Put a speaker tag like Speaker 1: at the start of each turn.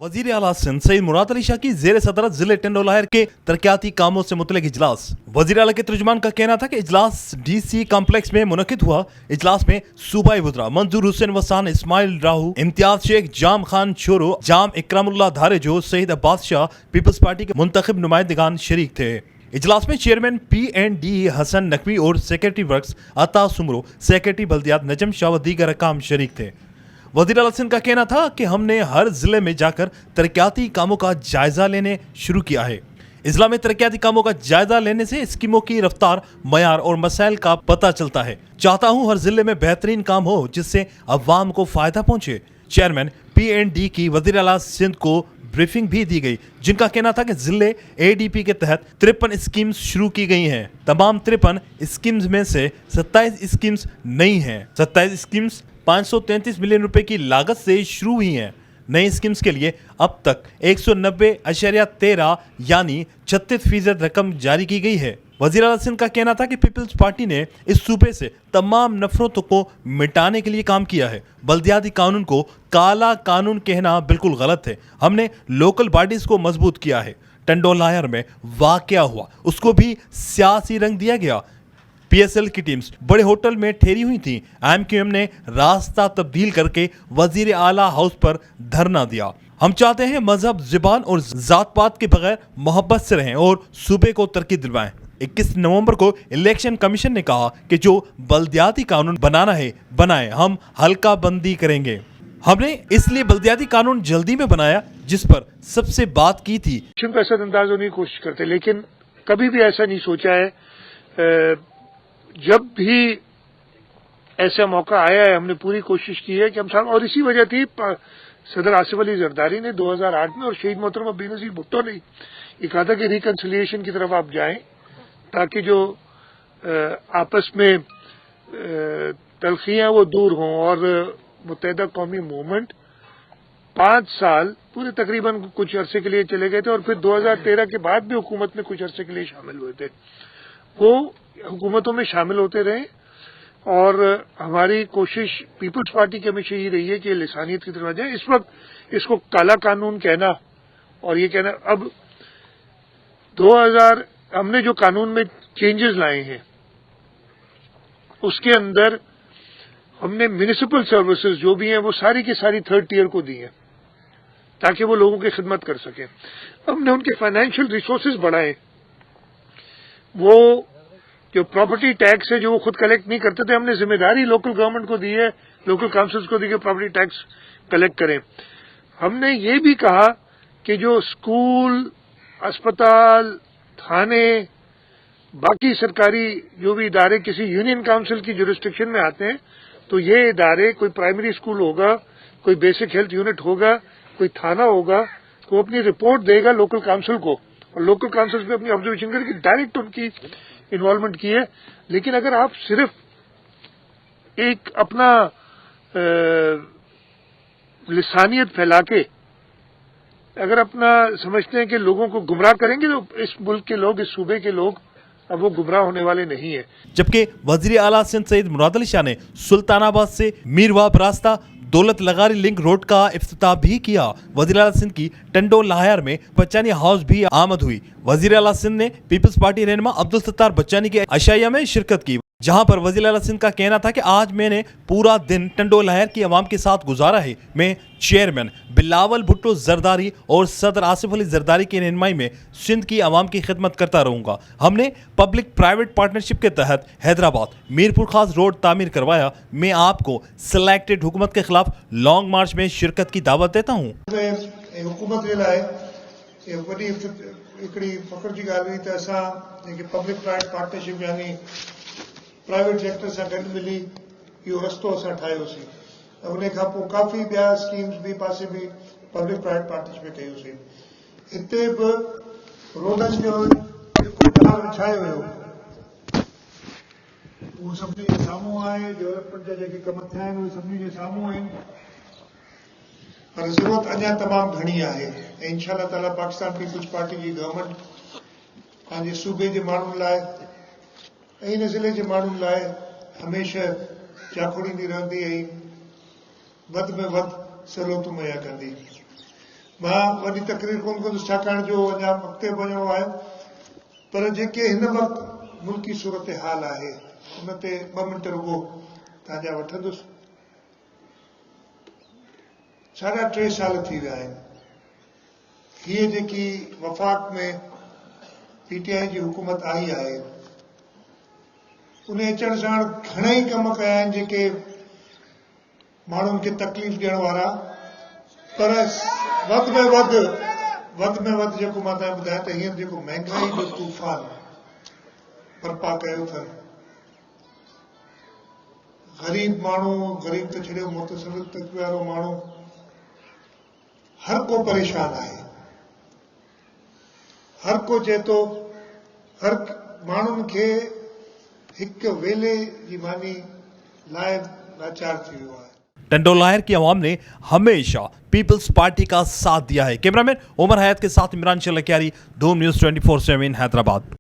Speaker 1: वजीर आला सिंध सईद मुराद अली शाह की जेर सदरत जिले टेंडोलायर के तरक्याती कामों से मुतल्लिक इजलास। वजीर आला के तर्जुमान का कहना था कि इजलास DC कॉम्प्लेक्स में मुनक्किद हुआ। इजलास में सूबाई वज़रा मंजूर हुसैन वसान, इस्माइल राहू, इम्तियाज शेख, जाम खान छोरो, जाम इकरामुल्लाह धारेजो, सईद अब्बास शाह, पीपल्स पार्टी के मुंतखब नुमाइंदगान शरीक थे। इजलास में चेयरमैन PND हसन नकवी और सेक्रेटरी वर्क्स अता सुमरो, सेक्रेटरी बल्दियात नजम शाह व दीगर अहकाम शरीक थे। वज़ीर आला सिंध का कहना था कि हमने हर जिले में जाकर तरक्याती कामों का जायजा लेने शुरू किया है। इजला में तरक्याती कामों का जायजा लेने से स्कीमों की रफ्तार, मयार और मसाइल का पता चलता है। चाहता हूं हर जिले में बेहतरीन काम हो जिससे अवाम को फायदा पहुंचे। चेयरमैन PND की वज़ीर आला सिंध को ब्रीफिंग भी दी गई, जिनका कहना था कि जिले ADP के तहत 53 स्कीम्स शुरू की गई हैं। तमाम 53 स्कीम्स में से 27 स्कीम्स नई हैं। 27 स्कीम्स 533 मिलियन रुपए की लागत से शुरू हुई हैं। नई स्कीम्स के लिए अब तक 190.13 यानी 36% रकम जारी की गई है। वज़ीर आला सिंध का कहना था कि पीपल्स पार्टी ने इस सूबे से तमाम नफरतों को मिटाने के लिए काम किया है। बल्दियाती कानून को काला कानून कहना बिल्कुल गलत है। हमने लोकल बॉडीज को मजबूत किया है। टेंडोलायर में वाकया हुआ, उसको भी सियासी रंग दिया गया। PSL की टीम्स बड़े होटल में ठहरी हुई थी। MQM ने रास्ता तब्दील करके वजीर आला हाउस पर धरना दिया। हम चाहते हैं मजहब, ज़बान और जात पात के बगैर मोहब्बत से रहें और सूबे को तरक्की दिलवाएं। 21 नवंबर को इलेक्शन कमीशन ने कहा कि जो बल्दियाती कानून बनाना है बनाएं, हम हल्का बंदी करेंगे। हमने इसलिए बल्दियाती कानून जल्दी में बनाया जिस पर सबसे बात की थी।
Speaker 2: असर अंदाज होने की कोशिश करते, लेकिन कभी भी ऐसा नहीं सोचा है। जब भी ऐसा मौका आया है हमने पूरी कोशिश की है कि हम साथ, और इसी वजह थी सदर आसिफ अली जरदारी ने 2008 में और शहीद मोहतरमा बेनजीर भुट्टो ने ये कहा था कि रिकन्सिलिएशन की तरफ आप जाएं ताकि जो आपस में तलखियां वो दूर हों। और मुत्तहिदा कौमी मूवमेंट 5 साल पूरे तकरीबन कुछ अरसे के लिए चले गए थे और फिर 2013 के बाद भी हुकूमत में कुछ अरसे के लिए शामिल हुए थे। वो हुकूमतों में शामिल होते रहे और हमारी कोशिश पीपल्स पार्टी की हमेशा यही रही है कि लिसानियत की तरफ जाए। इस वक्त इसको काला कानून कहना और ये कहना, अब 2000 हमने जो कानून में चेंजेस लाए हैं उसके अंदर हमने म्युनिसिपल सर्विसेज जो भी हैं वो सारी की सारी 3rd टियर को दी हैं ताकि वो लोगों की खिदमत कर सकें। हमने उनके फाइनेंशियल रिसोर्सेज बढ़ाए। वो जो प्रॉपर्टी टैक्स है जो वो खुद कलेक्ट नहीं करते थे, हमने जिम्मेदारी लोकल गवर्नमेंट को दी है, लोकल काउंसिल्स को दी है प्रॉपर्टी टैक्स कलेक्ट करें। हमने ये भी कहा कि जो स्कूल, अस्पताल, थाने, बाकी सरकारी जो भी इदारे किसी यूनियन काउंसिल की जुरिस्डिक्शन में आते हैं तो ये इदारे, कोई प्राइमरी स्कूल होगा, कोई बेसिक हेल्थ यूनिट होगा, कोई थाना होगा, तो वो अपनी रिपोर्ट देगा लोकल काउंसिल को और लोकल काउंसिल पे अपनी ऑब्जर्वेशन करके डायरेक्ट उनकी इन्वॉल्वमेंट की है। लेकिन अगर आप सिर्फ एक अपना लिसानियत फैला के अगर अपना समझते हैं कि लोगों को गुमराह करेंगे तो इस मुल्क के लोग, इस सूबे के लोग अब वो गुमराह होने वाले नहीं है।
Speaker 1: जबकि वजीर आला सिंध सईद मुराद अली शाह ने सुल्तानाबाद से मीरवाब रास्ता दौलत लगारी लिंक रोड का इफ्तिताह भी किया। वजीर आला सिंध की टेंडोलायर में बच्चानी हाउस भी आमद हुई। वजीर आला सिंध ने पीपल्स पार्टी रहनुमा अब्दुल सत्तार बच्चानी की अशाइया में शिरकत की, जहां पर वजीर आला सिंध का कहना था कि आज मैंने पूरा दिन टेंडोलायर की आवाम के साथ गुजारा है। मैं चेयरमैन बिलावल भुट्टो जरदारी और सदर आसिफ अली जरदारी की रहनुमाई में सिंध की आवाम की खिदमत करता रहूंगा। हमने पब्लिक प्राइवेट पार्टनरशिप के तहत हैदराबाद मीरपुर खास रोड तामीर करवाया। मैं आपको सिलेक्टेड हुकूमत के खिलाफ लॉन्ग मार्च में शिरकत की दावत देता हूँ।
Speaker 2: हुकूमत जे लाइ वॾी हिकिड़ी फ़ख्र जी ॻाल्हि हुई त असां जेके पब्लिक प्राइवेट पार्टनरशिप यानी प्राइवेट सेक्टर सां गॾु मिली इहो रस्तो असां ठाहियोसीं। उन खां पोइ काफ़ी ॿिया स्कीम्स बि पासे में पब्लिक प्राइवेट पार्टनरशिप में कयोसीं। हिते बि रोडनि जो जेको जाल विछायो वियो उहो सभिनी जे साम्हूं आहे। डेवलपमेंट जा जेके कम थिया आहिनि उहे सभिनी जे साम्हूं आहिनि, पर ज़रूरत अञा तमामु घणी आहे ऐं इंशाअल्लाह ताला पाकिस्तान पीपल्स पार्टी जी गवर्नमेंट पंहिंजे सूबे जे माण्हुनि लाइ ऐं इन ज़िले जे माण्हुनि लाइ हमेशह चाखोड़ींदी रहंदी ऐं वधि में वधि सहूलियतूं मुहैया कंदी।
Speaker 3: मां वॾी तकरीर कोन कंदुसि छाकाणि जो अञा अॻिते वञिणो आहे, पर जेके हिन वक़्तु मुल्की सूरत हाल आहे उन ते 2 मिंट रुगो तव्हांजा वठंदुसि। 3.5 साल थी विया आहिनि। हीअ जेकी वफ़ाक़ में पीटीआई जी हुकूमत आई आहे उन अचण सां घणेई कम कया आहिनि जेके माण्हुनि खे तकलीफ़ ॾियण वारा, पर वधि में वधि जेको मां तव्हांखे ॿुधायां त हींअर जेको महांगाई जो तूफ़ान बर्पा कयो अथनि, ग़रीब माण्हू, ग़रीब त छॾियो, मुतसविफ़ तबके वारो माण्हू, हर को परेशान आहे। हर को चए थो, हर माण्हुनि खे हिकु वेले जी मानी लाइ लाचार थी वियो आहे।
Speaker 1: टंडोला लाहिर की आवाम ने हमेशा पीपल्स पार्टी का साथ दिया है। कैमरामैन उमर हयात के साथ इमरान शलकियारी, डूम न्यूज़ 24/7 हैदराबाद।